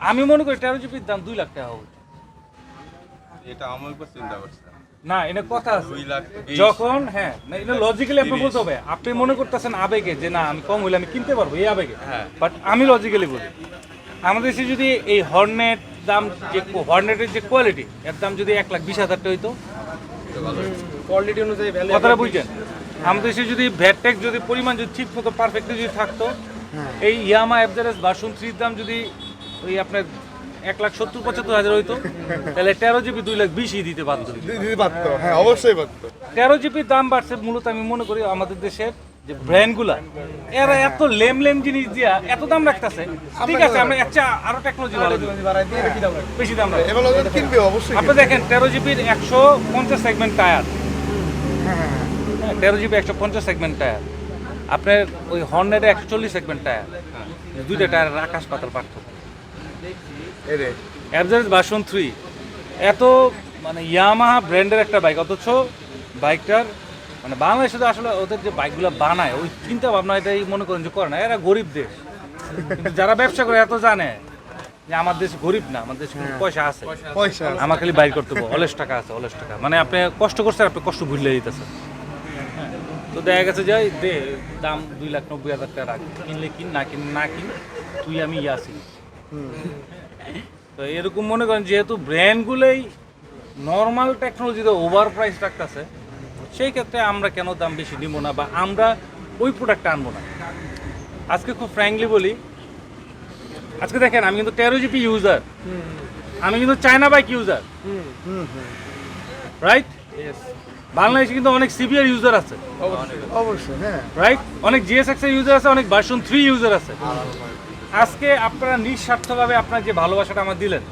আমি মনে করি 13 জিবির দাম 2 লাখ টাকা হবে। এটা আমার উপর চিন্তা করছে না এটা কথা আছে 2 লাখ যখন হ্যাঁ না এটা লজিক্যালি আপনি বলতে হবে আপনি মনে করতেছেন আবেগে যে না আমি কম হইলে আমি কিনতে পারবো এই আবেগে হ্যাঁ। বাট আমি লজিক্যালি বলি আমাদের দেশে যদি এই হর্নেট দাম যে হর্নেটের যে কোয়ালিটি এর দাম যদি 1,20,000 টাকা হইতো কোয়ালিটি অনুযায়ী ভ্যালু কথাটা বুঝছেন আমাদের দেশে যদি ভ্যাট ট্যাক্স যদি পরিমাণ যদি ঠিক মতো পারফেক্টলি যদি থাকতো এই ইয়ামা এফজেডএস ভার্সন 3 দাম যদি ওই আপনার 1,70,75,000 হইতো তাহলে 13 জিবি 2,20,000 দিতে বাধ্য দিতে পারতো, হ্যাঁ অবশ্যই পারতো। 13 জিবির দাম বাড়ছে মূলত আমি মনে করি আমাদের দেশের যে ব্র্যান্ডগুলা এরা এত লেম লেম জিনিস দিয়া এত দাম রাখতেছে ঠিক আছে আমরা আচ্ছা আরো টেকনোলজি বাড়াই দিই বাড়াই দিয়ে বেশি দাম রাখে। বেশি দাম রাখি এবার ওদের কিনবে অবশ্যই। আপনি দেখেন 13 জিবির 150 সেগমেন্ট টায়ার হ্যাঁ 13 জিবি 150 সেগমেন্ট টায়ার আপনার ওই হর্নের 140 সেগমেন্ট টায়ার দুইটা টায়ারের আকাশ পাতাল পার্থক্য এরে অ্যাভারেজ ভার্সন 3 এত মানে ইয়ামাহা ব্র্যান্ডের একটা বাইক অথচ বাইকটার মানে বাংলাদেশে তো আসলে ওদের যে বাইকগুলো বানায় ওই চিন্তা ভাবনা এটাই মনে করেন যে করে না এরা গরিব দেশ কিন্তু যারা ব্যবসা করে এত জানে যে আমার দেশ গরিব না আমার দেশে কিন্তু পয়সা আছে পয়সা আমার খালি বাইর করতে হবে অলস টাকা আছে অলস টাকা মানে আপনি কষ্ট করছেন আপনি কষ্ট ভুলে দিতেছেন তো দেখা গেছে যে দে দাম 2,90,000 টাকা রাখ কিনলে কিন না কিন না কিন তুই আমি আসি তো এরকম মনে করেন যেহেতু ব্র্যান্ডগুলোই নর্মাল টেকনোলজিতে ওভার প্রাইস রাখতেছে সেই ক্ষেত্রে আমরা কেন দাম বেশি নিব না বা আমরা ওই প্রোডাক্টটা আনবো না আজকে খুব ফ্র্যাঙ্কলি বলি আজকে দেখেন আমি কিন্তু 13 জিবি ইউজার আমি কিন্তু চায়না বাইক ইউজার রাইট বাংলাদেশে কিন্তু অনেক সিভিয়ার ইউজার আছে অবশ্যই, হ্যাঁ রাইট অনেক জিএসএক্স এর ইউজার আছে অনেক ভার্সন 3 ইউজার আছে আজকে আপনারা নিঃস্বার্থভাবে আপনার যে ভালোবাসাটা আমার দিলেন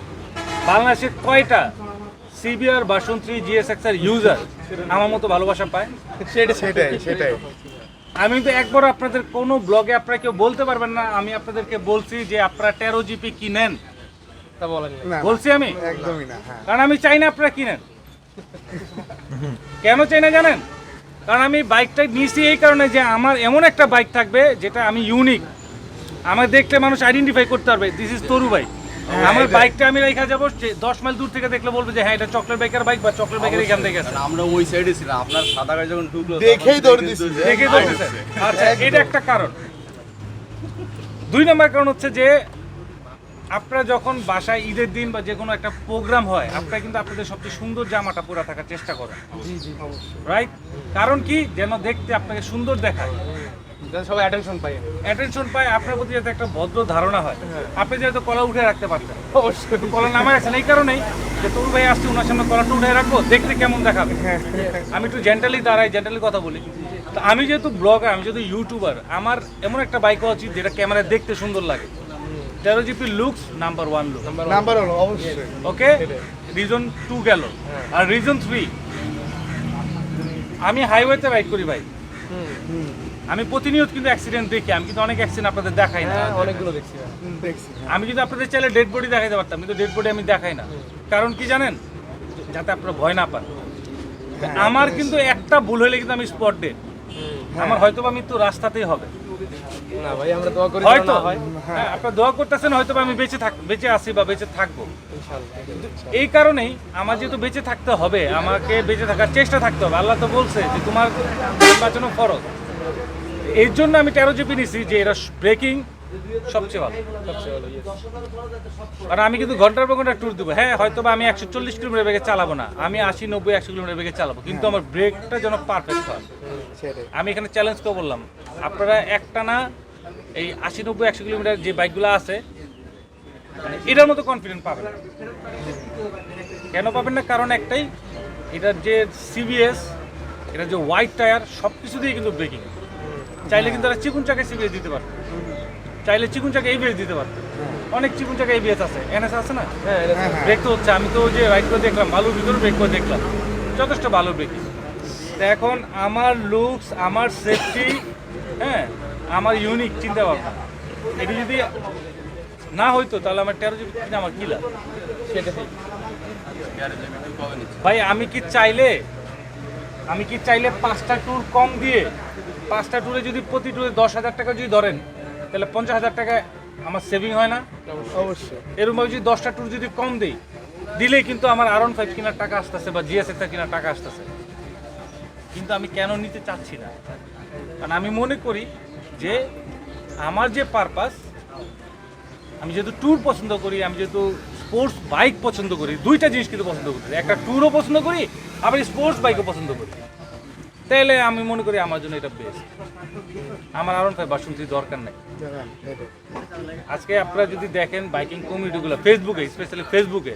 বাংলাদেশে কয়টা সিবিআর ভার্সন 3 জিএসএক্স এর ইউজার আমার মতো ভালোবাসা পায় সেটাই আমি কিন্তু একবার আপনাদের কোনো ব্লগে আপনারা কেউ বলতে পারবেন না আমি আপনাদেরকে বলছি যে আপনারা 13 জিবি কিনেন তা বলেন না। না, বলছি আমি একদমই না, হ্যাঁ কারণ আমি চাই না আপনারা কিনেন কেন চাই না জানেন কারণ আমি বাইকটা নিয়েছি এই কারণে যে আমার এমন একটা বাইক থাকবে যেটা আমি ইউনিক আমার দেখলে মানুষ আইডেন্টিফাই করতে পারবে দিস ইজ তরু বাইক আমার বাইকটা আমি রেখা যাবো 10 মাইল দূর থেকে দেখলে বলবে যে হ্যাঁ এটা চকলেট বাইকের বাইক বা চকলেট বাইকের এখান থেকে গেছে আমরা ওই সাইডে ছিলাম আপনার সাদা গাড়ি যখন ঢুকলো দেখেই দৌড় দিছি। দেখে ধরতেছে আচ্ছা এটা একটা কারণ 2 নম্বর কারণ হচ্ছে যে আপনারা যখন বাসায় ঈদের দিন বা যে কোনো একটা প্রোগ্রাম হয় আপনারা কিন্তু আপনাদের সবচেয়ে সুন্দর জামাটা পরে থাকার চেষ্টা করেন রাইট কারণ কি যেন দেখতে আপনাকে সুন্দর দেখায় যাতে সবাই অ্যাটেনশন পায়। অ্যাটেনশন পায় আপনার প্রতি যাতে একটা ভদ্র ধারণা হয় আপনি যেহেতু কলা উঠে রাখতে পারতেন অবশ্যই কলা নামায় আছেন এই কারণেই যে তরু ভাই আসছে ওনার সামনে কলাটা উঠে রাখবো দেখতে কেমন দেখাবে আমি একটু জেন্টালি দাঁড়াই জেন্টালি কথা বলি তো আমি যেহেতু ব্লগার আমি যেহেতু ইউটিউবার আমার এমন একটা বাইক হওয়া উচিত যেটা ক্যামেরায় দেখতে সুন্দর লাগে 13 GB looks number 1 look number হলো অবশ্যই। ওকে রিজন 2 গেল আর রিজন 3 আমি হাইওয়েতে রাইড করি ভাই আমি প্রতিনিয়ত কিন্তু অ্যাক্সিডেন্ট দেখি আমি কিন্তু অনেক অ্যাক্সিডেন্ট আপনাদের দেখাই না হ্যাঁ অনেকগুলো দেখছি। দেখছি আমি কিন্তু আপনাদের চাইলে ডেড বডি দেখাইতে পারতাম কিন্তু ডেড বডি আমি দেখাই না কারণ কি জানেন যাতে আপনারা ভয় না পান আমার কিন্তু একটা ভুল হলে কিন্তু আমি স্পট ডেড আমার হয়তো বা মৃত্যু রাস্তাতেই হবে না ভাই আমরা দোয়া করি হয়তো না হয় হ্যাঁ আপনারা দোয়া করতেছেন হয়তো বা আমি বেঁচে আছি বা বেঁচে থাকবো ইনশাআল্লাহ। এই কারণেই আমার যেহেতু বেঁচে থাকতে হবে আমাকে বেঁচে থাকার চেষ্টা থাকতে হবে আল্লাহ তো বলছে যে তোমার জীবন বাঁচানো ফরজ এর জন্য আমি 13 জিবি নিছি যে এরা ব্রেকিং সবচেয়ে ভালো সবচেয়ে ভালো yes। কারণ আমি কিন্তু ঘন্টার পর ঘন্টা ট্যুর দেবো হ্যাঁ হয়তো বা আমি 140 কিলোমিটার বেগে চালাবো না আমি 80 90 100 কিলোমিটার বেগে চালাবো কিন্তু আমার ব্রেকটা যেন পারফেক্ট হয় সেটাই আমি এখানে চ্যালেঞ্জ করে বললাম আপনারা একটানা এই 80 90 100 কিলোমিটার যে বাইকগুলো আছে মানে এটার মতো কনফিডেন্ট পাবেন না। কেন পাবেন না কারণ একটাই এটার যে সিবিএস এটার যে হোয়াইট টায়ার সব কিছু দিয়ে কিন্তু ব্রেকিং চাইলে কিন্তু তারা চিকুন চাকায় সিবিএস দিতে পারবে চাইলে চিকুন চাকা এবিএস দিতে পারবে অনেক চিকুন চাকা এবিএস আছে এনএস আছে না হ্যাঁ এটা ব্রেক তো হচ্ছে আমি তো ওই যে রাইড করে দেখলাম ভালোর ভিতরে ব্রেক করে দেখলাম যথেষ্ট ভালো ব্রেকিং তো এখন আমার লুকস আমার সেফটি হ্যাঁ আমার ইউনিক চিন্তা ভাবনা এটি যদি না হইতো তাহলে আমার 13 জিবি কিনে আমার কি লাভ সেটাই ভাই আমি কি চাইলে 5টা ট্যুর কম দিয়ে 5টা ট্যুরে যদি প্রতি ট্যুরে 10,000 টাকা যদি ধরেন তাহলে 50,000 টাকা আমার সেভিং হয় না? অবশ্যই এরকম ভাবে যদি 10টা ট্যুর যদি কম দেই, দিলেই কিন্তু আমার R15 কেনার টাকা আসতেছে বা GSX কেনার টাকা আসতেছে। কিন্তু আমি কেন নিতে চাচ্ছি না? কারণ আমি মনে করি যে আমার যে পারপাস, আমি যেহেতু ট্যুর পছন্দ করি, আমি যেহেতু স্পোর্টস বাইক পছন্দ করি, দুইটা জিনিস কিন্তু পছন্দ করি, একটা ট্যুরও পছন্দ করি আবার স্পোর্টস বাইকও পছন্দ করি, তাহলে আমি মনে করি আমার জন্য এটা বেস্ট। আমার R15 ভার্সন 3 দরকার নাই। জানেন, সেটাই। আজকে আপনারা যদি দেখেন বাইকিং কমিউনিটিগুলো ফেসবুকে, স্পেশালি ফেসবুকে,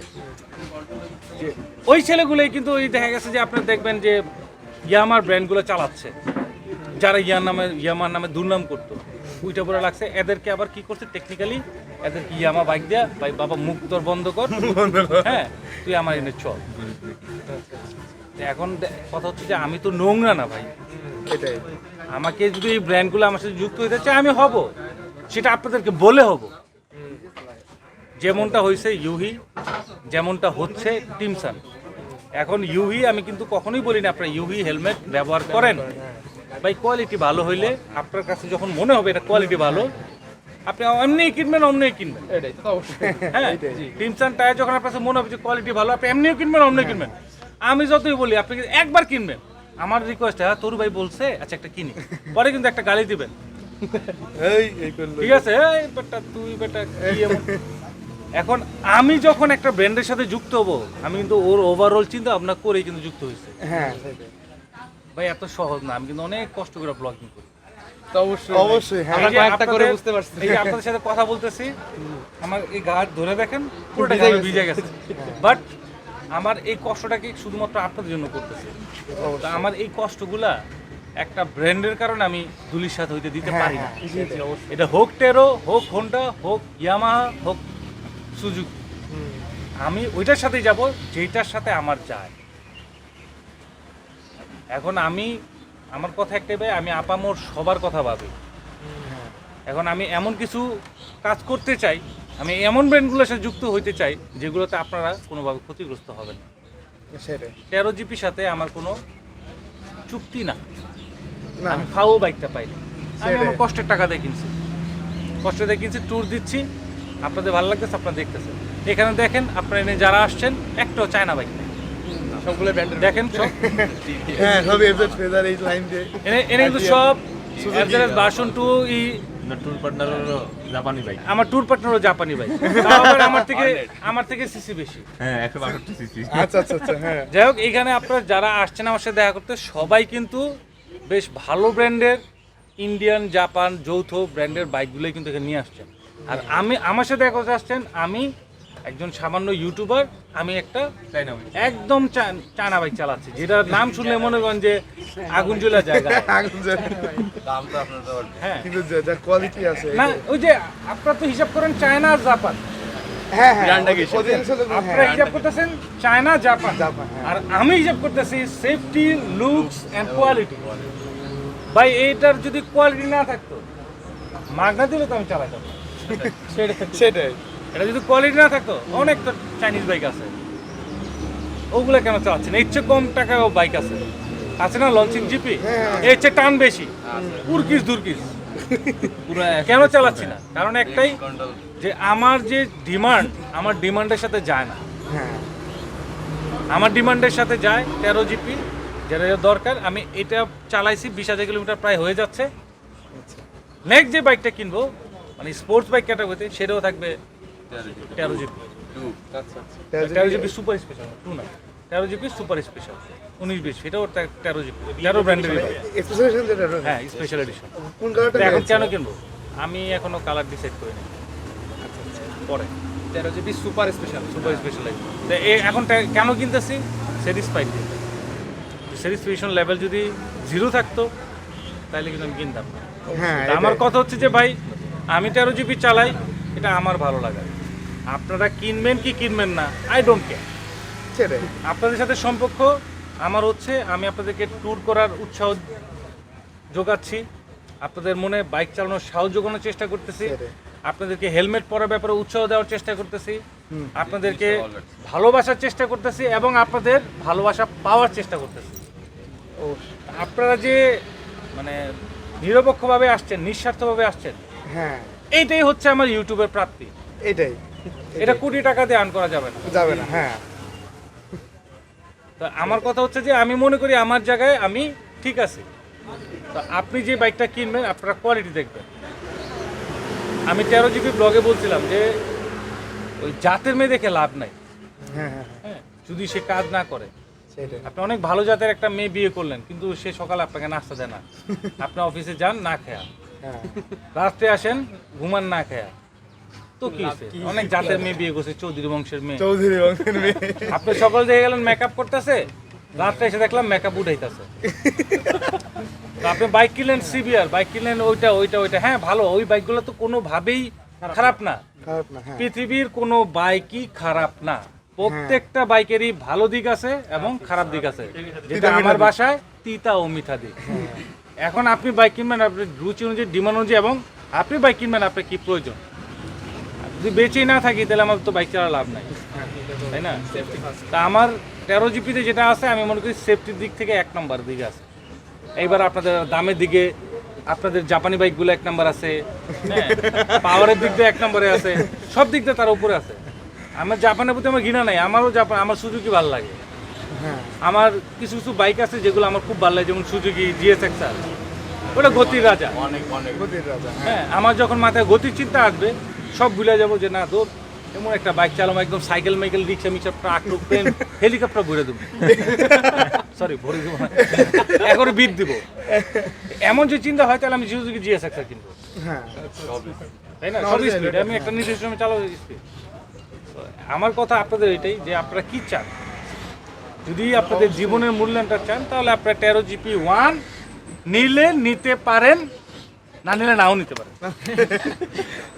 যে ওই ছেলেগুলোই কিন্তু ওই দেখা গেছে যে আপনারা দেখবেন যে ইয়ামার ব্র্যান্ডগুলো চালাচ্ছে, যারা ইয়ামার নামে দুর্নাম করতো, ওইটা পরে লাগছে। এদেরকে আবার কি করছে টেকনিক্যালি, এদেরকে ইয়ামা বাইক দেয়া, ভাই বাবা মুখ তোর বন্ধ কর, হ্যাঁ তুই আমার এনে চল। এখন কথা হচ্ছে যে আমি তো নোংরা না ভাই, এটাই আমাকে যদি এই ব্র্যান্ডগুলো আমার সাথে যুক্ত হতে চায় আমি হব, সেটা আপনাদেরকে বলে হব। যেমনটা হয়েছে ইউহি, যেমনটা হচ্ছে টিমসান। এখন ইউহি আমি কিন্তু কখনোই বলি না আপনারা ইউহি হেলমেট ব্যবহার করেন, ভাই কোয়ালিটি ভালো হইলে আপনার কাছে যখন মনে হবে এটা কোয়ালিটি ভালো, আপনি এমনিই কিনবেন, অমনিই কিনবেন। এটাই তো অবশ্যই। হ্যাঁ, টিমসান টায়ার যখন আপনার কাছে মনে হবে যে কোয়ালিটি ভালো, আপনি এমনিও কিনবেন, অমনিও কিনবেন। আমি যতই বলি আপনি কিন্তু একবার কিনবেন, আমার রিকোয়েস্ট, হ্যাঁ তোর ভাই বলছে আচ্ছা একটা কিনি, পরে কিন্তু একটা গালি দিবেন, এই করলো ঠিক আছে? এই বেটা তুই বেটা কি এমন? এখন আমি যখন একটা ব্র্যান্ডের সাথে যুক্ত হব, আমি কিন্তু ওর ওভারঅল চিন্তা ভাবনা করেই কিন্তু যুক্ত হয়েছে। হ্যাঁ সেটাই ভাই এত সহজ না, আমি কিন্তু অনেক কষ্ট করে ব্লগিং করি। তো অবশ্যই অবশ্যই, হ্যাঁ। আমরা এই যে কয়েকটা করে আপনাদের- বুঝতে পারছি। এই যে আপনাদের সাথে কথা বলতেছি, আমার এই ঘাট ধরে দেখেন পুরোটা ঘামে ভিজে গেছে, বাট আমার এই কষ্টটাকে শুধুমাত্র আপনাদের জন্য করতেছি। তা আমার এই কষ্টগুলা একটা ব্র্যান্ডের কারণে আমি ধুলির সাথে হইতে দিতে পারি না। এটা হোক টেরো, হোক হোন্ডা, হোক ইয়ামাহা, হোক সুজুকি, আমি ওইটার সাথেই যাব যেটার সাথে আমার যায়। এখন আমার কথা একটাই ভাই, আমি আপামোর সবার কথা ভাবি। এখন আমি এমন কিছু কাজ করতে চাই, আমি এমন ব্র্যান্ডগুলোর সাথে যুক্ত হইতে চাই যেগুলোতে আপনারা কোনোভাবে ক্ষতিগ্রস্ত হবেন না। সেটাই 13 জিপির সাথে আমার কোনো চুক্তি না, না আমি ফাও বাইকটা পাইনি, আমি সেটাই। আমার কষ্টের টাকা দিয়ে কিনছি, কষ্ট দিয়ে কিনছি, ট্যুর দিচ্ছি, আপনাদের ভালো লাগতেছে, আপনারা দেখতেছেন। এখানে দেখেন আপনারা এনে যারা আসছেন, একটাও চায়না বাইক নেই, সবগুলো ব্র্যান্ডের দেখেন সব হ্যাঁ সব এফজেড ফেদার এই লাইন দিয়ে এনে কিন্তু সব ভার্সন 2 ই। ট্যুর পার্টনার হলো জাপানি বাইক। আমার ট্যুর পার্টনারও জাপানি বাইক, আমার থেকে সিসি বেশি। হ্যাঁ 162 সিসি। আচ্ছা আচ্ছা আচ্ছা হ্যাঁ যাই হোক, এইখানে আপনারা যারা আসছেন আমার সাথে দেখা করতে, সবাই কিন্তু বেশ ভালো ব্র্যান্ডের ইন্ডিয়ান জাপান যৌথ ব্র্যান্ডের বাইকগুলোই কিন্তু এখানে নিয়ে আসছেন। আর আমার সাথে দেখা করতে আসছেন, আমি একজন সামান্য ইউটিউবার, আমি একটা একদম চায়না বাইক চালাচ্ছি, যেটার নাম শুনলে মনে করেন যে আগুন জ্বলা জায়গা। আগুন জ্বলে। দাম তো আপনার তো হ্যাঁ, কিন্তু যা কোয়ালিটি আছে না ওই যে আপনারা তো হিসাব করেন চায়না আর জাপান, হ্যাঁ হ্যাঁ ব্র্যান্ডটা কি? ওদের সাথে আপনারা হিসাব করতেছেন চায়না জাপান, জাপান, হ্যাঁ। আর আমি হিসাব করতেছি সেফটি, লুকস এন্ড কোয়ালিটি। ভাই এইটার যদি কোয়ালিটি না থাকতো, মাগনা দিলে তো আমি চালাতাম না। সেটাই এটা যদি কোয়ালিটি না থাকতো, অনেক তো চাইনিজ বাইক আছে, ওগুলো কেন চালাচ্ছি না? ইচ্ছে কম টাকাও বাইক আছে না, লঞ্চিং জিপি, এর চেয়ে টান বেশি, উরকিস দুরকিস, কেন চালাচ্ছি না? কারণ একটাই, কন্ট্রোল। যে আমার যে ডিমান্ড, আমার ডিমান্ডের সাথে যায় না। হ্যাঁ আমার ডিমান্ডের সাথে যায় 13 জিপি, যেটা দরকার। আমি এটা চালাইছি 20,000 কিলোমিটার প্রায় হয়ে যাচ্ছে। নেক্সট যে বাইকটা কিনবো, মানে স্পোর্টস বাইক ক্যাটাগরিতে, সেটাও থাকবে 13 জিপি। আচ্ছা আচ্ছা 13 জিপি সুপার স্পেশাল, 2 না, 13 জিপি সুপার স্পেশাল 19-20, সেটাও 13 জিপি, 13 ব্র্যান্ডের বাইক। এক্সপেশন যেটা হ্যাঁ, স্পেশাল এডিশন। কোন কালারটা এখন কেন কিনবো? আমি এখনো কালার ডিসাইড করিনি, পরে 13 GB super special. Super special এখন কেন কিনতেছি? স্যাটিসফাইড, স্যাটিসফ্যাকশন লেভেল যদি 0 থাকতো তাহলে কিন্তু আমি কিনতাম না। হ্যাঁ তা আমার কথা হচ্ছে যে ভাই, আমি 13 জিবি চালাই, এটা আমার ভালো লাগে। আপনারা কিনবেন কি কিনবেন না, আই ডোন্ট কেয়ার। সেটাই আপনাদের সাথে সম্পর্ক আমার হচ্ছে, আমি আপনাদেরকে ট্যুর করার উৎসাহ যোগাচ্ছি, আপনাদের মনে বাইক চালানোর সাহস যোগানোর চেষ্টা করতেছি, সেটাই। আপনাদেরকে হেলমেট পরার ব্যাপারে উৎসাহ দেওয়ার চেষ্টা করতেছি, আপনাদেরকে ভালোবাসার চেষ্টা করতেছি, এবং আপনাদের ভালোবাসা পাওয়ার চেষ্টা করতেছি। আপনারা যে মানে নিরপেক্ষভাবে আসছেন, নিঃস্বার্থভাবে আসছেন, হ্যাঁ এইটাই হচ্ছে আমার ইউটিউবের প্রাপ্তি। এটাই এটা কোটি টাকা দিয়ে আর্ন করা যাবে না। যাবে না, হ্যাঁ তো আমার কথা হচ্ছে যে আমি মনে করি আমার জায়গায় আমি ঠিক আছি। তো আপনি যে বাইকটা কিনবেন আপনারা কোয়ালিটি দেখবেন। আমি 13 জিবি ব্লগে বলছিলাম যে ওই জাতের মেয়ে দেখে লাভ নাই, হ্যাঁ হ্যাঁ হ্যাঁ, যদি সে কাজ না করে। সেটাই। আপনি অনেক ভালো জাতের একটা মেয়ে বিয়ে করলেন, কিন্তু সে সকালে আপনাকে নাস্তা দেয় না, আপনি অফিসে যান না খেয়া, হ্যাঁ রাত্রে আসেন ঘুমান না খেয়া, তো কি হইছে? অনেক জাতের মেয়ে বিয়ে করছে, চৌধুরী বংশের মেয়ে। চৌধুরী বংশের মেয়ে। আপনি সকাল থেকে গেলেন মেকআপ করতেছে, রাত্রে এসে দেখলাম মেকআপ উঠাইতেছে। আপনি বাইক কিনলেন সিবিআর, বাইক কিনলেন ওইটা ওইটা ওইটা, হ্যাঁ ভালো, ওই বাইকগুলো তো কোনোভাবেই খারাপ না। খারাপ না, হ্যাঁ পৃথিবীর কোনো বাইকই খারাপ না, প্রত্যেকটা বাইকেরই ভালো দিক আছে এবং খারাপ দিক আছে, যেটা আমার বাসায় তিতা ও মিঠা দিক। এখন আপনি বাইক কিনবেন আপনার রুচি অনুযায়ী, ডিমান্ড অনুযায়ী, এবং আপনি বাইক কিনবেন আপনার কি প্রয়োজন। যদি বেঁচেই না থাকি তাহলে আমার তো বাইক চালা লাভ নাই, তাই না? তা আমার 13 জিপিতে যেটা আছে আমি মনে করি সেফটির দিক থেকে 1 নম্বর দিকে আছে। এইবার আপনাদের দামের দিকে আপনাদের জাপানি বাইকগুলো 1 নম্বর আছে, হ্যাঁ, পাওয়ারের দিক দিয়ে 1 নম্বরে আছে, সব দিক দিয়ে তার উপরে আছে। আমার জাপানের প্রতি আমার ঘৃণা নাই, আমারও জাপান, আমার সুজুকি ভালো লাগে। হ্যাঁ আমার কিছু কিছু বাইক আছে যেগুলো আমার খুব ভালো লাগে, যেমন সুজুকি GSX-R, ওটা গতির রাজা। অনেক অনেক গতির রাজা, হ্যাঁ হ্যাঁ, আমার যখন মাথায় গতির চিন্তা আসবে সব ভুলে যাবো যে না দোর এমন একটা বাইক চালাবো, একদম সাইকেল মাইকেল রিক্সা মিক্সা ট্রাক টুক প্লেন হেলিকপ্টার ভরে দেবো, সরি ভরে দেবো না, একবারে বিট দিব। এমন যে চিন্তা হয় তাহলে আমি সুজুকি GSX-R কিনবো, হ্যাঁ তাই না? সব স্পিড, আমি একটা নির্দিষ্ট সময় চালাবো স্পিড। আমার কথা আপনাদের এটাই যে আপনারা কি চান, যদি আপনাদের জীবনের মূল্যায়নটা চান তাহলে আপনারা 13 জিপি 1 নিলে নিতে পারেন, না নিলে নাও নিতে পারেন।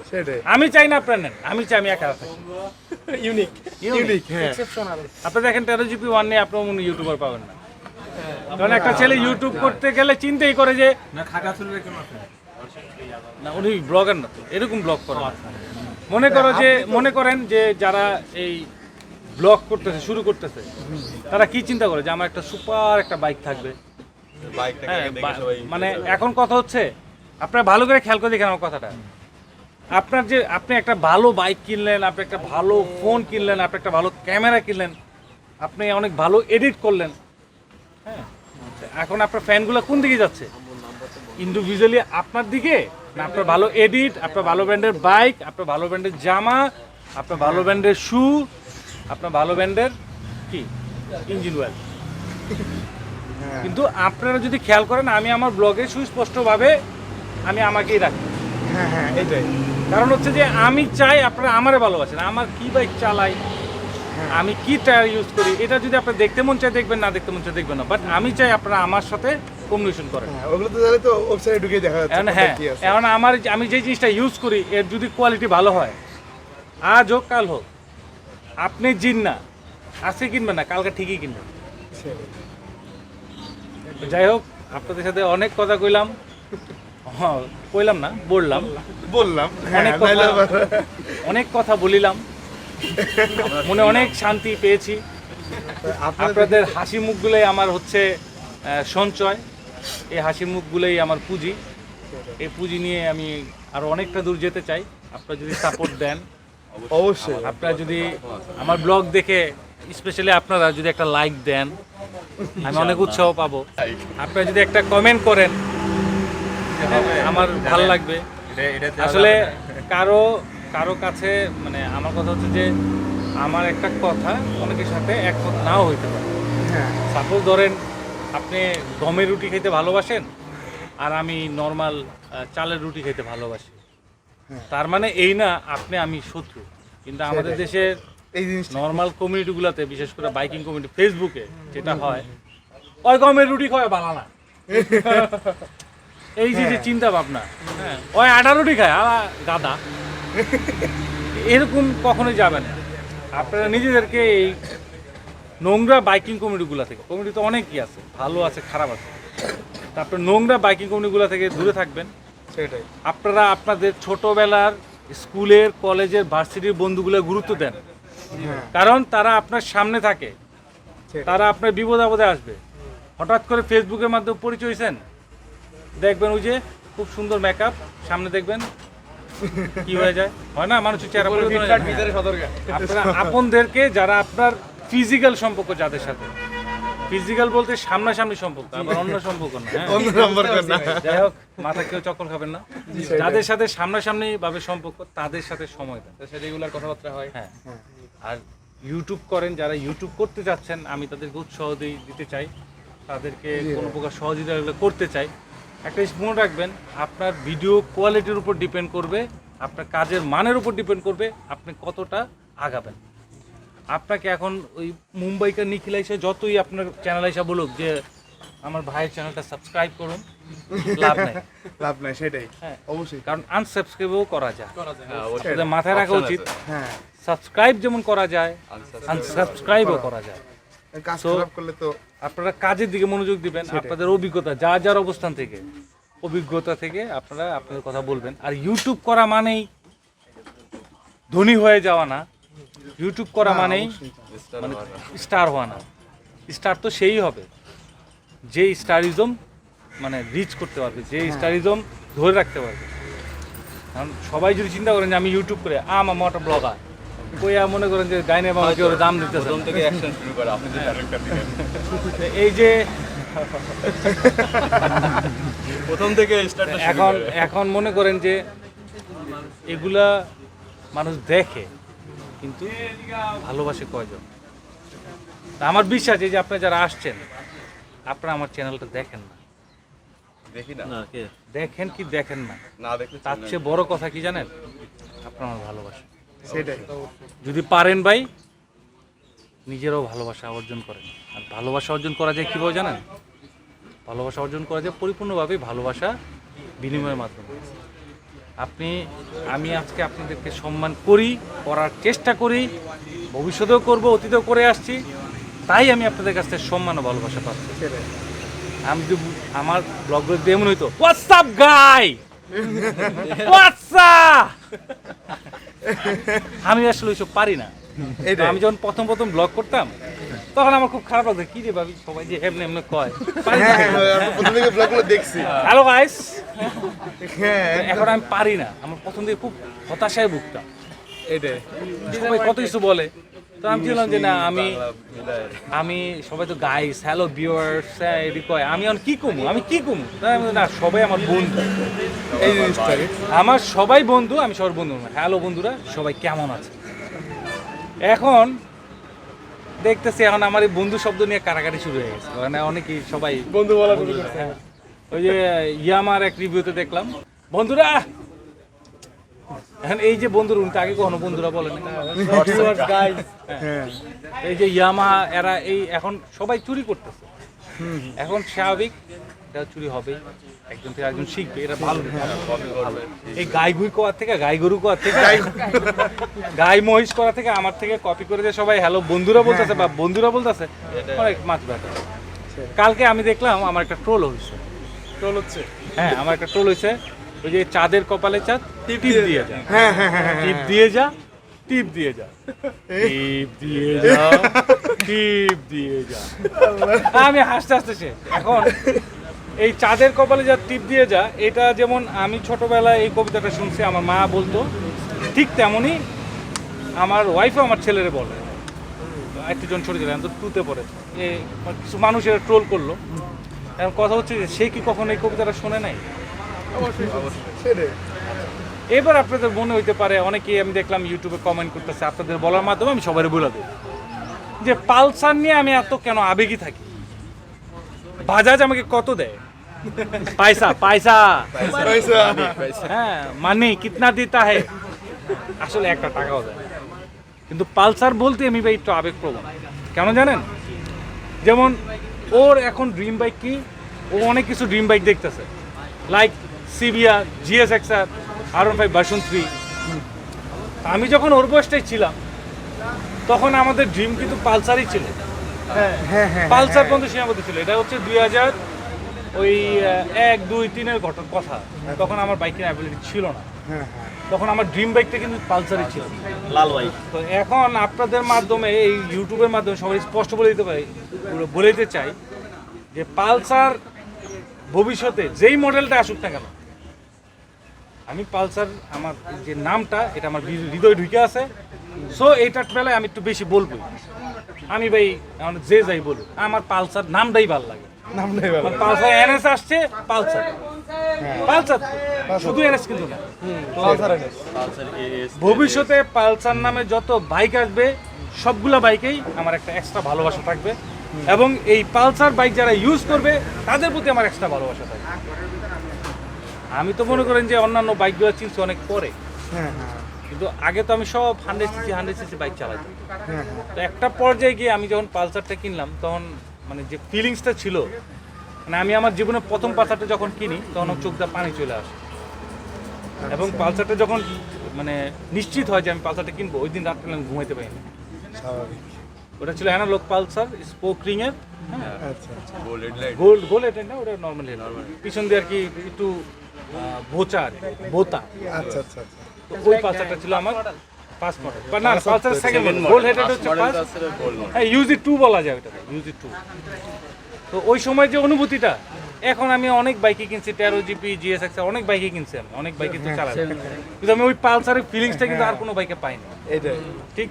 সেটাই। আমি চাই না আপনারা নেন, আমি চাই আমি একা থাকি। ইউনিক। ইউনিক, হ্যাঁ আপনি দেখেন 13 জিপি 1 নিয়ে আপনার মনে ইউটিউবার পাবেন না, কারণ একটা ছেলে ইউটিউব করতে গেলে চিন্তাই করে যে না খাগা চুলের কেন আছে? না উনি ব্লগার না, তো এরকম ব্লগ করে। মনে করেন যে যারা এই ব্লগ করতেছে, শুরু করতেছে, তারা কি চিন্তা করে যে আমার একটা সুপার একটা বাইক থাকবে। বাইকটাকে হ্যাঁ, দেখে সবাই মানে এখন কথা হচ্ছে আপনারা ভালো করে খেয়াল করে দেখেন আমার কথাটা। আপনার যে আপনি একটা ভালো বাইক কিনলেন, আপনি একটা ভালো ফোন কিনলেন, আপনি একটা ভালো ক্যামেরা কিনলেন, আপনি অনেক ভালো এডিট করলেন, হ্যাঁ, এখন আপনার ফ্যানগুলো কোন দিকে যাচ্ছে? ইন্ডিভিজুয়ালি আপনার দিকে, না আপনার ভালো এডিট, আপনার ভালো ব্র্যান্ডের বাইক, আপনার ভালো ব্র্যান্ডের জামা, আপনার ভালো ব্র্যান্ডের শু, আপনার ভালো ব্র্যান্ডের কি ইঞ্জিন অয়েল। কিন্তু আপনারা যদি খেয়াল করেন আমি আমার ব্লগে সুস্পষ্টভাবে আমি আমাকেই রাখি, হ্যাঁ হ্যাঁ এটাই। কারণ হচ্ছে যে আমি চাই আপনারা আমারে ভালোবাসেন, আমার কি বাইক চালাই, আমি কি টায়ার ইউজ করি, এটা যদি আপনার দেখতে মন চায় দেখবেন, না দেখতে মন চায় দেখবেন না, বাট আমি চাই আপনারা আমার সাথে কমিউনিকেশন করেন। হ্যাঁ ওগুলো তো তাহলে তো ওয়েবসাইটে ঢুকে দেখা যাচ্ছে এখন কোথায় হ্যাঁ, কি আছে। এখন আমি যে জিনিসটা ইউজ করি এর যদি কোয়ালিটি ভালো হয়, আজ হোক কাল হোক, আপনি জিন না আজকে কিনবেন না, কালকে ঠিকই কিনবেন। সেটাই। যাই হোক, আপনাদের সাথে অনেক কথা কইলাম, হ্যাঁ কইলাম না বললাম, বললাম অনেক হ্যাঁ, নাইলে কথা আবার- অনেক কথা বলিলাম, মনে অনেক শান্তি পেয়েছি। আপনাদের হাসি মুখগুলোই আমার হচ্ছে সঞ্চয়, এই হাসি মুখগুলোই আমার পুঁজি। এই পুঁজি নিয়ে আমি আরো অনেকটা দূর যেতে চাই। আপনারা যদি সাপোর্ট দেন, অবশ্যই আপনারা যদি আমার ব্লগ দেখে, স্পেশালি আপনারা যদি একটা লাইক দেন, আমি অনেক উৎসাহ পাবো। আপনারা যদি একটা কমেন্ট করেন, আমার ভালো লাগবে। আসলে কারো কাছে মানে আমার কথা হচ্ছে যে আমার একটা কথা অনেকের সাথে একমত নাও হইতে পারে। হ্যাঁ সাপোজ ধরেন আপনি গমের রুটি খেতে ভালোবাসেন আর আমি নর্মাল চালের রুটি খেতে ভালোবাসি, তার মানে এই না আপনি আমি শত্রু। কিন্তু আমাদের সেটাই। দেশের এই জিনিসটা নর্মাল কমিউনিটিগুলোতে, বিশেষ করে বাইকিং কমিউনিটি ফেসবুকে যেটা হয়, ওই গমের রুটি খায় বালা না, এই যে যে চিন্তা ভাবনা, হ্যাঁ ওই আটা রুটি খায় গাদা, এরকম কখনোই যাবে না। আপনারা নিজেদেরকে এই নোংরা বাইকিং কমিউনিটিগুলো থেকে, কমিউনিটি তো অনেকই আছে, ভালো আছে খারাপ আছে, তারপরে নোংরা বাইকিং কমিউনিটিগুলো থেকে দূরে থাকবেন। সেটাই। আপনারা আপনাদের ছোটবেলার স্কুলের, কলেজের, ভার্সিটির বন্ধুগুলো গুরুত্ব দেন, হ্যাঁ কারণ তারা আপনার সামনে থাকে, সেটাই। তারা আপনার বিপদ আপদে আসবে। হঠাৎ করে ফেসবুকের মাধ্যমে পরিচয় হয়েছেন, দেখবেন ওই যে খুব সুন্দর মেকআপ, সামনে দেখবেন কি হয়ে যায়, হয় না, মানুষের চেহারা পরিবর্তন হয়ে যায়। ভিতরে সতর্ক। আপনারা আপনদেরকে, যারা আপনার ফিজিক্যাল সম্পর্ক যাদের সাথে, ফিজিক্যাল বলতে সামনাসামনি সম্পর্ক, আবার অন্য সম্পর্ক না, হ্যাঁ? অন্য সম্পর্ক না। যাই হোক, মাথা কেউ চক্কর খাবেন না। যাদের সাথে সামনাসামনি ভাবে সম্পর্ক, তাদের সাথে সময় দেন। তার সাথে রেগুলার কথাবার্তা হয়। হ্যাঁ, আর ইউটিউব করেন, যারা ইউটিউব করতে যাচ্ছেন, আমি তাদেরকে উৎসাহ দিতে চাই, তাদেরকে কোনো প্রকার সহযোগিতা করতে চাই। একটা জিনিস মনে রাখবেন, আপনার ভিডিও কোয়ালিটির উপর ডিপেন্ড করবে, আপনার কাজের মানের উপর ডিপেন্ড করবে আপনি কতটা আগাবেন। আপনাকে এখন ওই মুম্বাইকার নিখিল এসে যতই আপনার চ্যানেল এসে বলুক যে আমার ভাইয়ের চ্যানেলটা সাবস্ক্রাইব করুন, লাভ নেই। লাভ নাই, সেটাই। হ্যাঁ, অবশ্যই। কারণ আনসাবস্ক্রাইবও করা যায়। অবশ্যই। এটা মাথায় রাখা উচিত। হ্যাঁ, সাবস্ক্রাইব যেমন করা যায়, আনসাবস্ক্রাইবও করা যায়। কাজ So- খারাপ করলে তো আপনারা কাজের দিকে মনোযোগ দিবেন, আপনাদের অভিজ্ঞতা, যার অবস্থান থেকে, অভিজ্ঞতা থেকে আপনারা আপনাদের কথা বলবেন। আর ইউটিউব করা মানেই ধনী হয়ে যাওয়া না, ইউটিউব করা মানেই মানে স্টার হওয়া না। স্টার তো সেই হবে যে স্টারিজম মানে রিচ করতে পারবে, যে স্টারিজম ধরে রাখতে পারবে। কারণ সবাই যদি চিন্তা করেন যে আমি ইউটিউব করে মোটর ব্লগার, কইয়া মনে করেন যে গাইনে বাবা কেউ দাম দিতেছে প্রথম থেকে অ্যাকশন শুরু করা, আপনি যে ক্যারেক্টার দিলেন এই যে প্রথম থেকে স্টার্টটা শুরু এখন করে। এখন মনে করেন যে এগুলা মানুষ দেখে কিন্তু ভালোবাসে কয়জন। তা আমার বিশ্বাস এই যে আপনারা যারা আসছেন, আপনারা আমার চ্যানেলটা দেখেন না, দেখি না, দেখেন কি দেখেন না, না দেখলে তার চেয়ে বড় কথা কি জানেন, আপনারা আমার ভালোবাসা। সেটাই। যদি পারেন ভাই, নিজেরও ভালোবাসা অর্জন করেন। আর ভালোবাসা অর্জন করা যায় কীভাবে জানেন? ভালোবাসা অর্জন করা যায় পরিপূর্ণভাবে ভালোবাসা বিনিময়ের মাধ্যমে। আমি আজকে আপনাদেরকে সম্মান করি, করার চেষ্টা করি, ভবিষ্যতেও করব, অতীতেও করে আসছি, তাই আমি আপনাদের কাছ থেকে সম্মান ও ভালোবাসা পাচ্ছি। সেটাই। আমি যদি আমার ব্লগগুলো দিয়ে এমন হইতো, হোয়াটসঅ্যাপ গাই, হোয়াটসঅ্যাপ, আমি আসলে ওইসব পারি না। তো আমি যখন প্রথম ব্লগ করতাম, তখন আমার খুব খারাপ লাগতো, কি রে ভাবি সবাই যে এমনি এমনি কয়, হ্যাঁ, আমি প্রথম থেকে ব্লগগুলো দেখছি। Hello guys. হ্যাঁ, এখন আমি পারি না, আমার প্রথম থেকে খুব হতাশায় ভুগতাম, এটাই। সবাই কত কিছু বলে। তো আমি বললাম যে না, বাংলা মিলায়। আমি সবাই তো গাইস, হ্যালো ভিউয়ার্স, এটি কয়, আমি এখন কি কমু, তাই আমি বললাম, না সবাই আমার বন্ধু, এই জিনিসটাকে আমার সবাই বন্ধু, আমি সবার বন্ধু। হ্যালো বন্ধুরা, সবাই কেমন আছে? এখন দেখতেছি এখন আমার এই বন্ধু শব্দ নিয়ে কারাকারি শুরু হয়ে গেছে, মানে অনেকেই সবাই বন্ধু বলা শুরু করছে। হ্যাঁ। ওই যে ইয়ামার এক রিভিউতে দেখলাম বন্ধুরা, এখন এই যে বন্ধুরা, উনি তো আগে কখনো বন্ধুরা বলেন, হ্যাঁ, এই যে ইয়ামা এরা এই এখন সবাই চুরি করতেছে। এখন স্বাভাবিক, এটা চুরি হবে, একজন থেকে একজন শিখবে, এটা ভালো। এই গাই গুই কোয়ার থেকে, গাই গরু কোয়ার থেকে, গাই মহিষ করা থেকে আমার থেকে কপি করে যে সবাই হ্যালো বন্ধুরা বলতেছে বা বন্ধুরা বলতেছে, অনেক মাছ ব্যাপার। কালকে আমি দেখলাম আমার একটা ট্রোল হয়েছে, টোল হচ্ছে। হ্যাঁ আমার একটা ট্রোল হয়েছে, ওই যে চাঁদের কপালে চাঁদ, টিপ দিয়ে যা, হ্যাঁ, হ্যাঁ, হ্যাঁ, হ্যাঁ। টিপ দিয়ে যা, টিপ দিয়ে যা, টিপ দিয়ে যা, টিপ দিয়ে যা। আমি হাসতে হাসতে শেষ। এখন এই চাঁদের কপালে যা টিপ দিয়ে যা, এটা যেমন আমি ছোটবেলায় এই কবিতাটা শুনছি, আমার মা বলতো, ঠিক তেমনই আমার ওয়াইফও আমার ছেলেরে বলে। একটু জন ছোট ছিল, তো টুতে পড়ে, কিছু মানুষ এটা ট্রোল করলো। এখন কথা হচ্ছে যে সে কি কখনো এই কবিতাটা শোনে নাই? সেটাই। এবার আপনাদের মনে হইতে পারে, অনেকেই আমি দেখলাম ইউটিউবে কমেন্ট করতেছে, আপনাদের বলার মাধ্যমে আমি সবাই বলে দেব যে পালসার নিয়ে আমি এত কেন আবেগী থাকি। বাজাজ আমাকে কত দেয়? পয়সা পয়সা, পয়সা। হ্যাঁ মানে কিতনা দিতা হে, আসলে একটা টাকাও দেয়। কিন্তু পালসার বলতে আমি ভাই একটু আবেগপ্রবণ। কেন জানেন? যেমন ওর এখন ড্রিম বাইক কি, ও অনেক কিছু ড্রিম বাইক দেখতেছে, like severe, GSXR, R15 version 3। আমি যখন ওর বয়সটাই ছিলাম, তখন আমাদের ড্রিম কিন্তু পালসারই ছিল। হ্যাঁ, হ্যাঁ, হ্যাঁ। পালসার পর্যন্ত সীমাবদ্ধ ছিল। এটা হচ্ছে 2001, 2, 3-এর কথা। তখন আমার বাইকের অ্যাবিলিটি ছিল না, হ্যাঁ, হ্যাঁ। তখন আমার ড্রিম বাইকটা কিন্তু পালসারই ছিল, লাল বাইক। তো এখন আপনাদের মাধ্যমে, এই ইউটিউবের মাধ্যমে সবাই স্পষ্ট বলে দিতে চাই যে পালসার ভবিষ্যতে যেই মডেলটা আসুক না কেন, আমি পালসার আমার যে নামটা এটা আমার হৃদয় ঢুকে আছে, সো এইটার বেলায় আমি একটু বেশি বলবো। আমি ভাই এখন যে যাই বলুক, আমার পালসার নামটাই ভালো লাগে। নাম নেই ভালো। পালসার এনএস আসছে, পালসার পালসার শুধু এনএস কিন্তু না, পালসার এনে। পালসার এস ভবিষ্যতে পালসার নামে যত বাইক আসবে সবগুলা বাইকেই আমার একটা এক্সট্রা ভালোবাসা থাকবে, এবং এই পালসার বাইক যারা ইউজ করবে তাদের প্রতি আমার এক্সট্রা ভালোবাসা থাকবে। আমি তো মনে করেন যে অন্যান্য বাইকগুলো চিনছি অনেক পরে, হ্যাঁ হ্যাঁ কিন্তু আগে তো আমি সব 100 সিসি বাইক চালাতাম। হ্যাঁ তো একটা পর্যায়ে গিয়ে আমি যখন পালসারটা কিনলাম তখন মানে যে ফিলিংসটা ছিল, মানে আমি আমার জীবনে প্রথম পালসারটা যখন কিনি তখন আমার চোখ দিয়ে পানি চলে আসে, এবং পালসারটা যখন মানে নিশ্চিত হয় যে আমি পালসারটা কিনবো, ওই দিন রাত্রে আমি ঘুমাইতে পারিনি। স্বাভাবিক। ওটা ছিল অ্যানালগ পালসার স্পোক রিং এর, আচ্ছা আচ্ছা। গোল্ড হেডলাইট গোল এটা না, ওটা নর্মাল পিছন দিয়ে আর কি একটু ভোচা আর কি, বোতা। আচ্ছা আচ্ছা আচ্ছা। তো ওই পালসারটা ছিল আমার ফার্স্ট মডেল, বা না পালসারের সেকেন্ড মডেল, গোল হেডেড হচ্ছে ফার্স্ট। পালসারের গোল্ড মডেল হ্যাঁ ইউজি 2 বলা যায় ওটাকে, ইউজি 2। তো ওই সময় যে অনুভূতিটা, এখন আমি অনেক বাইকে কিনছি, 13 জিপি জিএসএক্স অনেক বাইকে কিনছি, আমি অনেক বাইকে কিন্তু চালাই, কিন্তু আমি ওই পালসারের ফিলিংসটা কিন্তু আর কোনো বাইকে পাইনি। এইটাই। ঠিক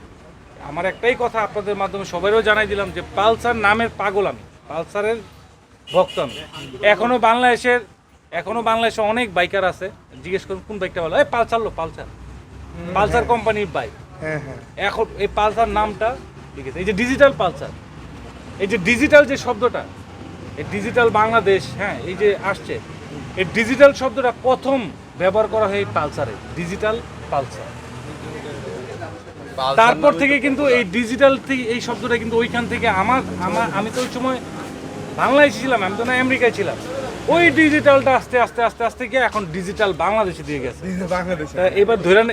আমার একটাই কথা আপনাদের মাধ্যমে সবাইও জানাই দিলাম যে পালসার নামের পাগল আমি, পালসারের ভক্ত আমি। এখনো বাংলাদেশে অনেক বাইকার আছে, জিজ্ঞেস করুন কোন বাইকটা ভালো, এই পালসার লো, পালসার কোম্পানির বাইক। হ্যাঁ হ্যাঁ। এখন এই পালসার নামটা ঠিক আছে, এই যে ডিজিটাল পালসার, এই যে ডিজিটাল যে শব্দটা, এই ডিজিটাল বাংলাদেশ, হ্যাঁ এই যে আসছে, এই ডিজিটাল শব্দটা প্রথম ব্যবহার করা হয় এই পালসারে, ডিজিটাল পালসার। তারপর থেকে কিন্তু এই ডিজিটাল থেকে এই শব্দটা কিন্তু ওইখান থেকে আমি তো ওই সময় বাংলাদেশে ছিলাম, আমি তো না আমেরিকায় ছিলাম, ওই ডিজিটালটা আস্তে আস্তে আস্তে আস্তে গিয়ে এখন ডিজিটাল বাংলাদেশে দিয়ে গেছে। বাংলাদেশে। তা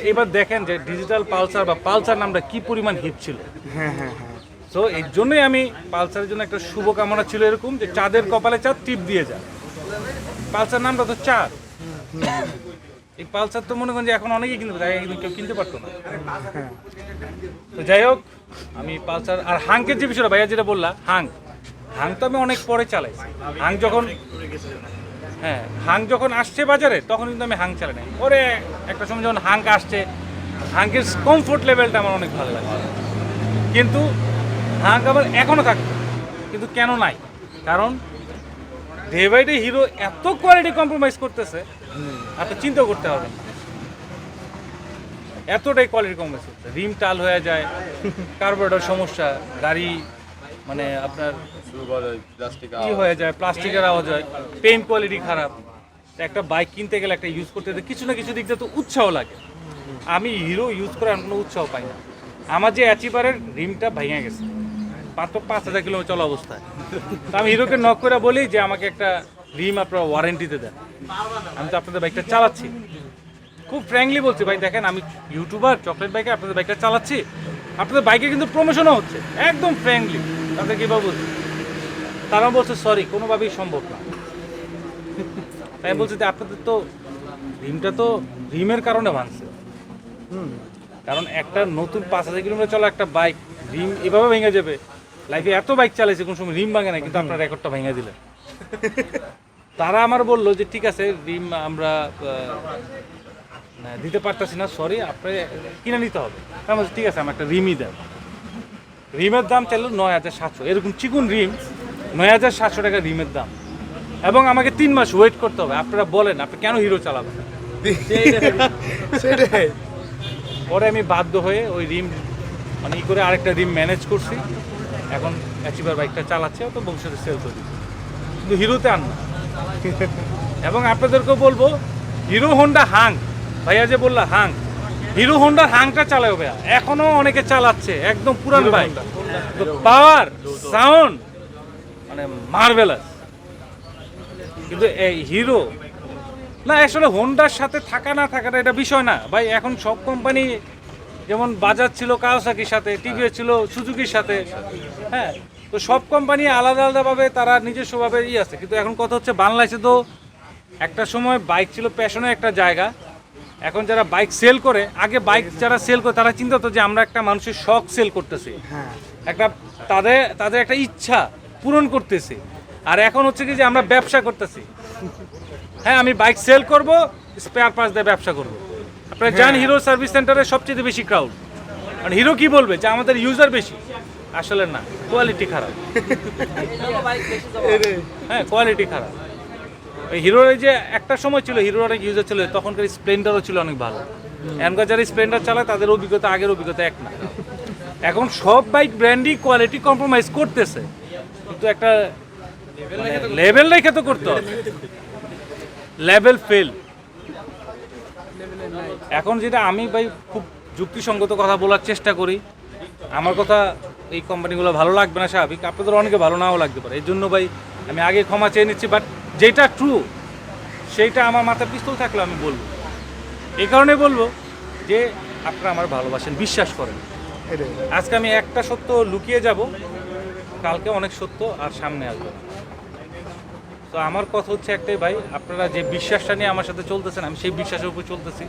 এবার দেখেন যে ডিজিটাল পালসার বা পালসার নামটা কি পরিমাণ হিট ছিল। হ্যাঁ হ্যাঁ হ্যাঁ। তো এই জন্যই আমি পালসারের জন্য একটা শুভকামনা ছিল এরকম যে চাঁদের কপালে চাঁদ টিপ দিয়ে যা। পালসার নামটা তো চাঁদ, এই পালসার তো মনে করেন যে এখন অনেকেই কিনতে পারে, আগে কিন্তু কেউ কিনতে পারতো না। তো যাই হোক, আমি পালসার আর হাঙ্কের যে বিষয়টা ভাইয়া যেটা বললা, হাং তো আমি অনেক পরে চালাইছি। হাং যখন আসছে বাজারে তখন কিন্তু আমি হাং চালাই নাই, পরে একটা সময় যখন হাং আসছে, হাঙ্কের কমফোর্ট লেভেলটা আমার অনেক ভালো লাগে, কিন্তু হাং আবার এখনো থাকবে, কিন্তু কেন নাই, কারণ ডে বাই ডে হিরো এত কোয়ালিটি কম্প্রোমাইজ করতেছে আপনি চিন্তা করতে পারবেন না, এতটাই কোয়ালিটি কম্প্রোমাইজ করতে, রিম টাল হয়ে যায়, কার্বোরেটর সমস্যা, গাড়ি মানে আপনার শুরু করে প্লাস্টিক কি হয়ে যায়, প্লাস্টিকের আওয়াজ হয়, পেইন্ট কোয়ালিটি খারাপ। একটা বাইক কিনতে গেলে, একটা ইউজ করতে গেলে কিছু না কিছু দিক দিয়ে তো উৎসাহ লাগে। আমি হিরো ইউজ করে কোনো উৎসাহ পাই না। আমার যে অ্যাচিভারের রিমটা ভেঙে গেছে মাত্র 5000 কিলোমিটার চলা অবস্থায়, তো আমি হিরোকে নক করে বলি যে আমাকে একটা রিম আপনারা ওয়ারেন্টিতে দেন। আমি তো আপনাদের বাইকটা চালাচ্ছি, খুব ফ্র্যাঙ্কলি বলছি ভাই, দেখেন আমি ইউটিউবার, চকলেট বাইকে আপনাদের বাইকটা চালাচ্ছি, আপনাদের বাইকে কিন্তু প্রমোশনও হচ্ছে, একদম ফ্র্যাঙ্কলি তাদের কীভাবে বলছি। তারা বলছে সরি, কোনোভাবেই সম্ভব না। তাই আমি বলছি যে আপনাদের তো রিমটা তো রিমের কারণে ভাঙছে, কারণ একটা নতুন 5000 কিলোমিটার চলা একটা বাইক রিম এভাবে ভেঙে যাবে। লাইফে এত বাইক চালাইছে, কোনো সময় রিম ভাঙে না, কিন্তু আপনার রেকর্ডটা ভেঙে দিলেন। তারা আমার বললো যে ঠিক আছে, রিম আমরা দিতে পারতেছি না, সরি, আপনার কিনে নিতে হবে। আমি বলছি ঠিক আছে, আমার একটা রিমই দেন। রিমের দাম চাইল 9700, এরকম চিকুন রিম 9700 টাকা রিমের দাম, এবং আমাকে 3 মাস ওয়েট করতে হবে। আপনারা বলেন আপনি কেন হিরো চালাবেন? সেটাই। পরে আমি বাধ্য হয়ে ওই রিম মানে ই করে আরেকটা রিম ম্যানেজ করছি, এখন অ্যাচিভার বাইকটা চালাচ্ছে, তো ভবিষ্যতে সেল করে দিচ্ছি, কিন্তু হিরোতে আন না। এবং আপনাদেরকেও বলবো, হিরো হোন্ডা হাং, ভাইয়া যে বললা হাং, হিরো হোন্ডার হাংটা চালাও ভাইয়া, এখনো অনেকে চালাচ্ছে, একদম পুরান বাইক, পাওয়ার সাউন্ড মানে মার্ভেলাস। কিন্তু এই হিরো না, আসলে হোন্ডার সাথে থাকা না থাকাটা এটা বিষয় না ভাই। এখন সব কোম্পানি, যেমন বাজাজ ছিল কাওয়াসাকির সাথে, টিভিএস ছিল সুজুকির সাথে, হ্যাঁ, তো সব কোম্পানি আলাদা আলাদাভাবে তারা নিজস্বভাবে আছে। কিন্তু এখন কথা হচ্ছে, বাংলাদেশে তো একটা সময় বাইক ছিল প্যাশনের একটা জায়গা, এখন যারা বাইক সেল করে, আগে বাইক যারা সেল করে তারা চিন্তা হতো যে আমরা একটা মানুষের শখ সেল করতেছি, একটা তাদের একটা ইচ্ছা পূরণ করতেছি। আর এখন হচ্ছে কি যে আমরা ব্যবসা করতেছি, হ্যাঁ আমি বাইক সেল করব, স্পেয়ার পার্টস দিয়ে ব্যবসা করবো। আপনারা জান হিরো সার্ভিস সেন্টারে সবচেয়ে বেশি ক্রাউড, মানে হিরো কি বলবে যে আমাদের ইউজার বেশি, আসলে না, কোয়ালিটি খারাপ। হ্যাঁ, কোয়ালিটি খারাপ। এই হিরোর এই যে একটা সময় ছিল হিরোর অনেক ইউজার ছিল, তখনকার স্প্লেন্ডারও ছিল অনেক ভালো। এখনকার যারা স্প্লেন্ডার চালায় তাদের অভিজ্ঞতা আগের অভিজ্ঞতা এক না। এখন সব বাইক ব্র্যান্ডই কোয়ালিটি কম্প্রোমাইজ করতেছে, কিন্তু একটা লেভেল রেখে তো করতে হবে, লেভেল ফেল। এখন যেটা আমি ভাই খুব যুক্তিসঙ্গত কথা বলার চেষ্টা করি, আমার কথা এই কোম্পানিগুলো ভালো লাগবে না স্বাভাবিক, আপনাদের অনেকে ভালো নাও লাগতে পারে, এই জন্য ভাই আমি আগে ক্ষমা চেয়ে নিচ্ছি। বাট যেটা ট্রু সেইটা আমার মাথায় পিস্তল থাকলে আমি বলবো। এই কারণে বলবো যে আপনারা আমার ভালোবাসেন, বিশ্বাস করেন। এটাই আজকে আমি একটা সত্য লুকিয়ে যাব, কালকে অনেক সত্য আর সামনে আসবে। তো আমার কথা হচ্ছে একটাই ভাই, আপনারা যে বিশ্বাসটা নিয়ে আমার সাথে চলতেছেন, আমি সেই বিশ্বাসের উপর চলতেছি।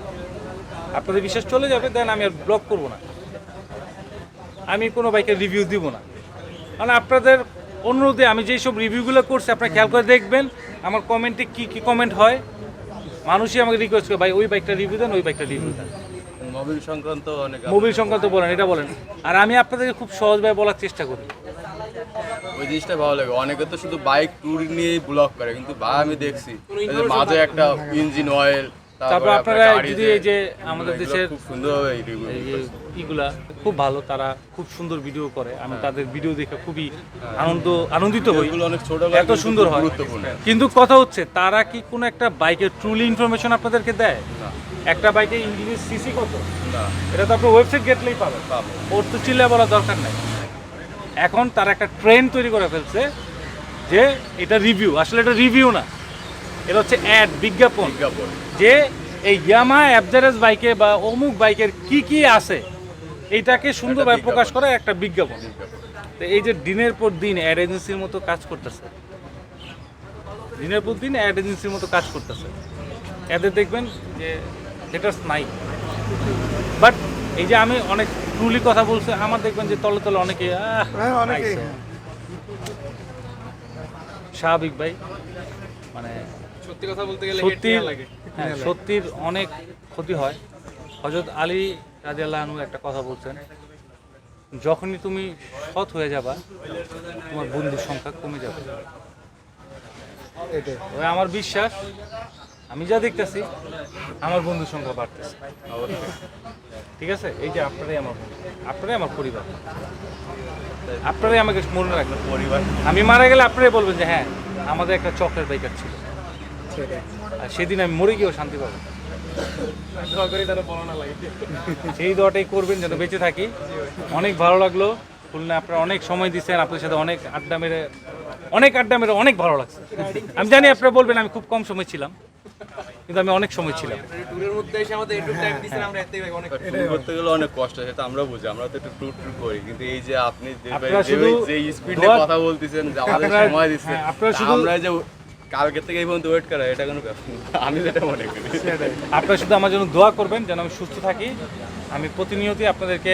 আপনাদের বিশ্বাস চলে যাবে, দেন আমি আর ব্লক করবো না, আমি কোনো বাইকের রিভিউ দিব না। মানে আপনাদের অনুরোধে আমি যেই সব রিভিউগুলো করছি আপনারা খেয়াল করে দেখবেন আমার কমেন্টে কি কি কমেন্ট হয়। মানুষই আমাকে রিকোয়েস্ট করে, ভাই ওই বাইকটা রিভিউ দেন, ওই বাইকটা রিভিউ দেন, মোবিল সংক্রান্ত অনেক মোবিল সংক্রান্ত বলেন, এটা বলেন। আর আমি আপনাদেরকে খুব সহজভাবে বলার চেষ্টা করি। ওই জিনিসটা ভালো লাগে। অনেকে তো শুধু বাইক ট্যুর নিয়েই ব্লগ করে, কিন্তু ভাই আমি দেখছি এই যে মাঝে একটা ইঞ্জিন অয়েল, তারপর আপনারা যদি এই যে আমাদের দেশের খুব সুন্দরভাবে রিভিউ এই যে ইগুলা খুব ভালো, তারা খুব সুন্দর ভিডিও করে, আমি তাদের ভিডিও দেখে খুবই আনন্দিত হই, এগুলো অনেক ছোট এত সুন্দর হয়। গুরুত্বপূর্ণ। কিন্তু কথা হচ্ছে তারা কি কোনো একটা বাইকের ট্রুলি ইনফরমেশন আপনাদেরকে দেয়? না। একটা বাইকের ইঞ্জিনের সিসি কত, না, এটা তো আপনার ওয়েবসাইট গেটলেই পাবেন, পাবো। ওর তো চিল্লা বলার দরকার নাই। এখন তারা একটা ট্রেন্ড তৈরি করে ফেলছে যে এটা রিভিউ, আসলে এটা রিভিউ না, এটা হচ্ছে অ্যাড, বিজ্ঞাপন। বিজ্ঞাপন। যে এই ইয়ামাহা অ্যাভজারেজ বাইকে বা অমুক বাইকের কি কি আছে এইটাকে সুন্দরভাবে একটা প্রকাশ বিজ্ঞাপন। করা একটা বিজ্ঞাপন। তো এই যে দিনের পর দিন অ্যাড এজেন্সির মতো কাজ করতেছে, দিনের পর দিন অ্যাড এজেন্সির মতো কাজ করতেছে, এদের দেখবেন যে হেটার্স নাই। বাট এই যে আমি অনেক ট্রুলি কথা বলছি, আমার দেখবেন যে তলে তলে অনেকে হ্যাঁ অনেকেই nice, স্বাভাবিক ভাই, মানে সত্যি কথা বলতে গেলে সত্যির হেড লাগে। হ্যাঁ, সত্যির অনেক ক্ষতি হয়। হযরত আলী রাদিয়াল্লাহু আনহু একটা কথা বলছেন, যখনই তুমি সৎ হয়ে যাবা তোমার বন্ধুর সংখ্যা কমে যাবে। এটাই তবে আমার বিশ্বাস, আমি যা দেখতেছি আমার বন্ধুর সংখ্যা বাড়তেছে। ঠিক আছে, এই যে আপনারাই আমার বন্ধু, আপনারাই আমার পরিবার, আপনারাই আমাকে মনে রাখবেন পরিবার। আমি মারা গেলে আপনারাই বলবেন যে হ্যাঁ আমাদের একটা চকলেট বাইকার ছিল, সেটাই আর সেদিন আমি মরে গিয়েও শান্তি পাবো। দোয়া করি যেন বলো না লাগে। সেই দোয়াটাই করবেন যেন বেঁচে থাকি। অনেক ভালো লাগলো খুলনা, আপনারা অনেক সময় দিচ্ছেন, আপনার সাথে অনেক আড্ডা মেরে অনেক ভালো লাগছে। আমি জানি আপনারা বলবেন আমি খুব কম সময় ছিলাম, কিন্তু আমি অনেক সময় ছিলাম। ট্যুরের মধ্যে এসে আমাদের একটু টাইম দিছেন, আমরা এতেই ভাই অনেক ট্যুর করতে গেলে অনেক কষ্ট, সেটা আমরা বুঝি, আমরা তো একটু ট্যুর করি, কিন্তু এই যে আপনি আপনারা শুধু যে স্পিডে দোয়া- কথা বলতেছেন, যে আমাদের আপনারা- সময় দিচ্ছেন, হ্যাঁ, আপনারা শুধু- আমরা যে কালকে থেকে এই পর্যন্ত ওয়েট করা, এটা কোনো ব্যাপার না। আমি যেটা মনে করি আপনারা শুধু আমার জন্য দোয়া করবেন যেন আমি সুস্থ থাকি। আমি প্রতিনিয়তই আপনাদেরকে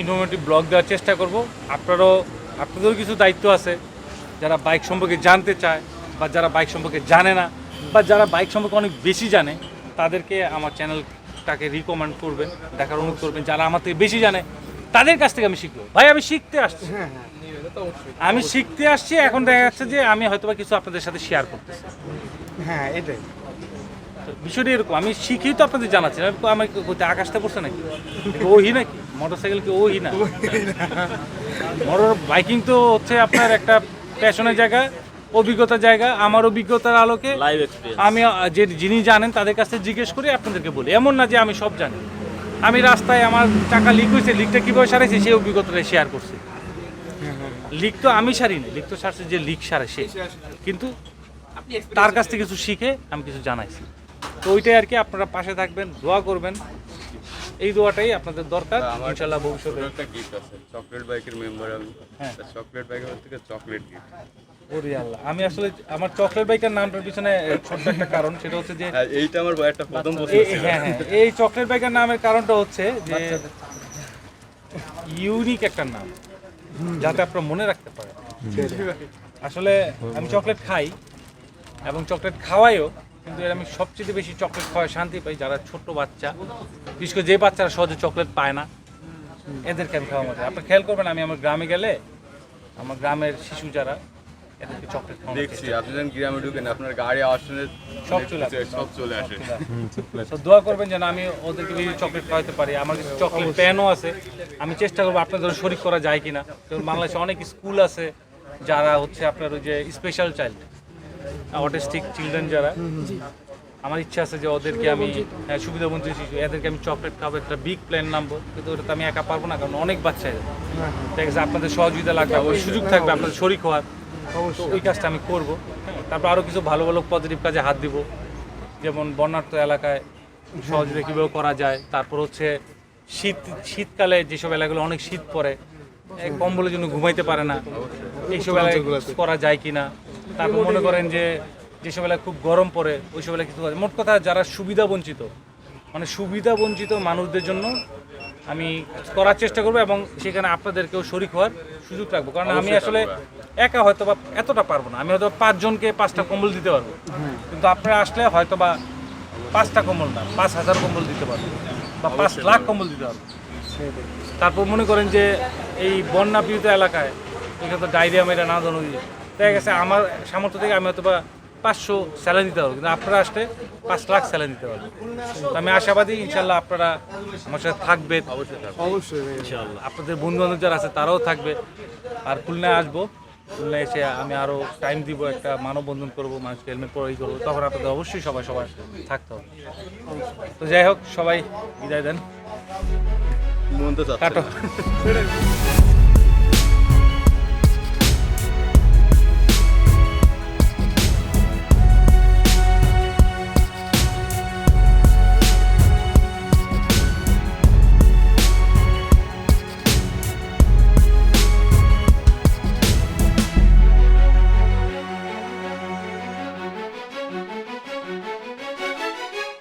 ইনফরমেটিভ ব্লগ দেওয়ার চেষ্টা করব। আপনাদেরও কিছু দায়িত্ব আছে, যারা বাইক সম্পর্কে জানতে চায় বা যারা বাইক সম্পর্কে জানে না বা যারা বাইক সম্পর্কে অনেক বেশি জানে, তাদেরকে আমার চ্যানেলটাকে রিকমেন্ড করবেন, দেখার অনুরোধ করবেন। যারা আমার থেকে বেশি জানে তাদের কাছ থেকে আমি শিখবো। ভাই আমি শিখতে আসছি, হ্যাঁ হ্যাঁ আমি শিখতে আসছি। এখন দেখা যাচ্ছে যে আমি হয়তোবা কিছু আপনাদের সাথে শেয়ার করতেছি। হ্যাঁ এটাই তো বিষয়টা এরকম, আমি শিখি তো আপনাদের জানাচ্ছি। আমি আকাশটা পড়ছে নাকি, ওহি নাকি মোটর সাইকেল কি ওহি না? মোটর বাইকিং তো হচ্ছে আপনার একটা প্যাশনের জায়গা, অভিজ্ঞতার জায়গা। আমার অভিজ্ঞতার আলোকে লাইভ এক্সপেরিয়েন্স। আমি যে যিনি জানেন তাদের কাছে জিজ্ঞেস করে আপনাদেরকে বলি। এমন না যে আমি সব জানি। আমি রাস্তায় আমার চাকা লিক হয়েছে, লিকটা কীভাবে সারাইছি সেই অভিজ্ঞতাটা শেয়ার করছি। লিক তো আমি সারিনি, লিক তো সারছে যে লিক সারে সে, কিন্তু আপনি তার কাছ থেকে কিছু শিখে আমি কিছু জানাইছি। তো ওইটাই আর কি, আপনারা পাশে থাকবেন, দোয়া করবেন, এই দোয়াটাই আপনাদের দরকার ইনশাআল্লাহ ভবিষ্যতে। ছোট একটা গিফট আছে, চকলেট বাইকের মেম্বার আমি। হ্যাঁ। চকলেট বাইকের থেকে চকলেট গিফট। ওরে আল্লাহ, আমি আসলে আমার চকলেট বাইকের নামটার পিছনে ছোট্ট একটা কারণ, সেটা হচ্ছে যে হ্যাঁ, এইটা আমার একটা প্রথম প্রশ্ন ছিল। হ্যাঁ হ্যাঁ, এই চকলেট বাইকের নামের কারণটা হচ্ছে যে ইউনিক একটা নাম, যাতে আপনারা মনে রাখতে পারেন। আসলে আমি চকলেট খাই এবং চকলেট খাওয়াইও, কিন্তু এর আমি সবচেয়ে বেশি চকলেট খাওয়ায় শান্তি পাই যারা ছোট বাচ্চা, বিশেষ করে যে বাচ্চারা সহজে চকলেট পায় না, এদেরকে আমি খাওয়া মতো। আপনি খেয়াল করবেন, আমি আমার গ্রামে গেলে আমার গ্রামের শিশু যারা, এদেরকে চকলেট খাওয়ানো দেখছি আপনি যখন গ্রামে ঢুকেন আপনার গাড়ি আওয়াজ শুনে সব চলে আসে। সব চলে আসে। তো দোয়া করবেন যেন আমি ওদেরকে বেশি চকলেট খাওয়াতে পারি। আমার কিছু চকলেট প্যানও আছে, আমি চেষ্টা করবো আপনাদের শরিক করা যায় কিনা। যেমন বাংলাদেশে অনেক স্কুল আছে যারা হচ্ছে আপনার ওই যে স্পেশাল চাইল্ড, অটিস্টিক চিলড্রেন যারা, আমার ইচ্ছা আছে যে ওদেরকে আমি সুবিধাবঞ্চিত শিশু, এদেরকে আমি চকলেট খাবো, একটা বিগ প্ল্যান নামবো। কিন্তু ওটা তো আমি একা পারবো না, কারণ অনেক বাচ্চা ঠিক আছে, আপনাদের সহযোগিতা লাগবে, সুযোগ থাকবে আপনাদের শরিক হওয়ার, তো ওই কাজটা আমি করবো। তারপর আরও কিছু ভালো ভালো পজিটিভ কাজে হাত দিব, যেমন বন্যার্ত এলাকায় সহযোগিতা কীভাবে করা যায়। তারপর হচ্ছে শীতকালে যেসব এলাকাগুলো অনেক শীত পড়ে, কম্বলের জন্য ঘুমাইতে পারে না, এইসব এলাকায় করা যায় কিনা। তারপর মনে করেন যে যেসব এলাকায় খুব গরম পড়ে ওইসব এলাকায় কিছু মোট কথা যারা সুবিধা বঞ্চিত, মানে সুবিধা বঞ্চিত মানুষদের জন্য আমি করার চেষ্টা করবো, এবং সেখানে আপনাদেরকেও শরিক হওয়ার সুযোগ রাখবো। কারণ আমি আসলে একা হয়তো বা এতটা পারবো না, আমি হয়তো 5 জনকে 5টা কম্বল দিতে পারবো, কিন্তু আপনারা আসলে হয়তো বা 5টা কম্বল না 5,000 কম্বল দিতে পারবো, বা 5 লাখ কম্বল দিতে পারবো। তারপর মনে করেন যে এই বন্যা পীড়িত এলাকায় এখানে তো ডায়রিয়া মেয়েরা না জানো, দেখা গেছে আমার সামর্থ্য থেকে আমি হয়তো বা 500 স্যালারি দিতে পারবো, কিন্তু আপনারা আসলে 5 লাখ স্যালারি দিতে পারবো। তো আমি আশাবাদী ইনশাল্লাহ আপনারা আমার সাথে থাকবেন, অবশ্যই ভাই। ইনশাআল্লাহ আপনাদের বন্ধু বান্ধব যারা আছে তারাও থাকবে। আর খুলনায় আসবো, খুলনায় এসে আমি আরও টাইম দিব, একটা মানববন্ধন করবো, মানুষকে হেলমেট পরেই করবো, তখন আপনাদের অবশ্যই সবাই থাকতে হবে। তো যাই হোক, সবাই বিদায় দেন, মন তো চাচ্ছে না। কাটো।